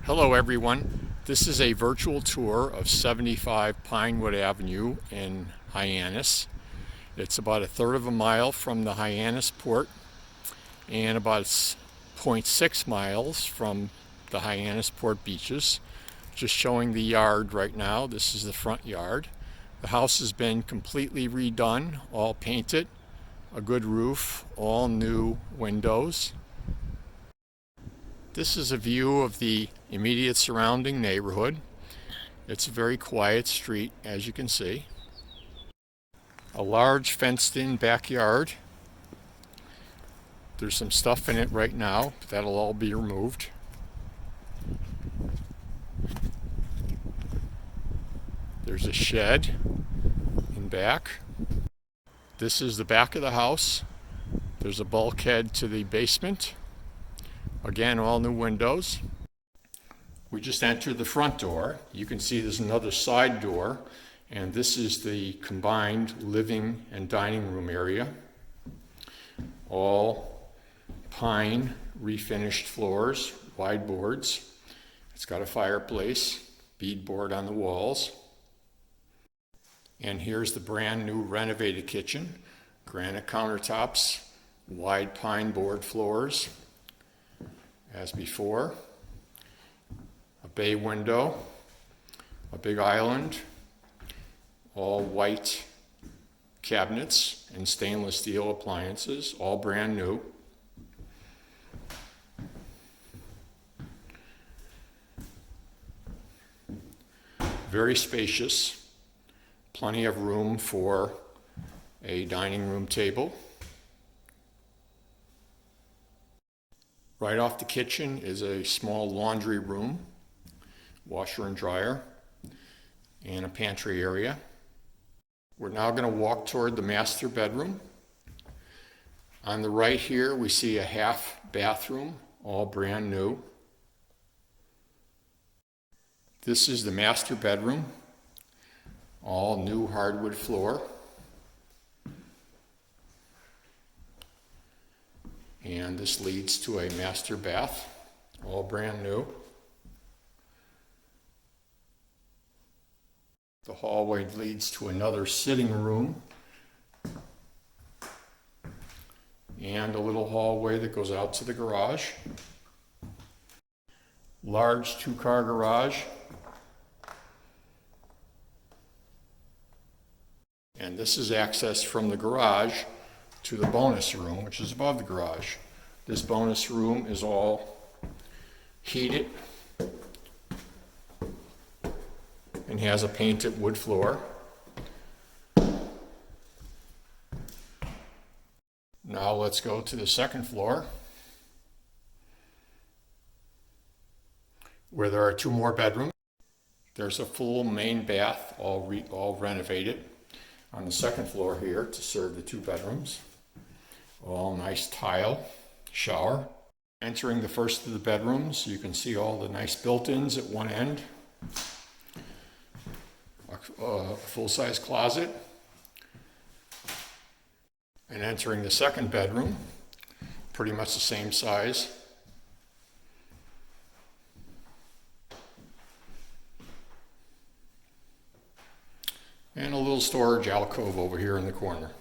Hello everyone, this is a virtual tour of 75 Pinewood Avenue in Hyannis. It's about a third of a mile from the Hyannis Port and about 0.6 miles from the Hyannis Port beaches. Just showing the yard right now. This is the front yard. The house has been completely redone, all painted, a good roof, all new windows. This is a view of the immediate surrounding neighborhood. It's a very quiet street, as you can see. A large fenced-in backyard. There's some stuff in it right now, but that'll all be removed. There's a shed in back. This is the back of the house. There's a bulkhead to the basement. Again, all new windows. We just entered the front door. You can see there's another side door, and this is the combined living and dining room area. All pine refinished floors, wide boards. It's got a fireplace, beadboard on the walls. And here's the brand new renovated kitchen. Granite countertops, wide pine board floors. As before, a bay window, a big island, all white cabinets and stainless steel appliances, all brand new. Very spacious, plenty of room for a dining room table. Right off the kitchen is a small laundry room, washer and dryer, and a pantry area. We're now going to walk toward the master bedroom. On the right here, we see a half bathroom, all brand new. This is the master bedroom, all new hardwood floor. And this leads to a master bath, all brand new. The hallway leads to another sitting room and a little hallway that goes out to the garage. Large two-car garage. And this is access from the garage to the bonus room, which is above the garage. This bonus room is all heated and has a painted wood floor. Now let's go to the second floor, where there are two more bedrooms. There's a full main bath, all renovated, on the second floor here to serve the two bedrooms. All nice tile shower. Entering the first of the bedrooms, you can see all the nice built-ins at one end. A full-size closet. And entering the second bedroom, pretty much the same size. And a little storage alcove over here in the corner.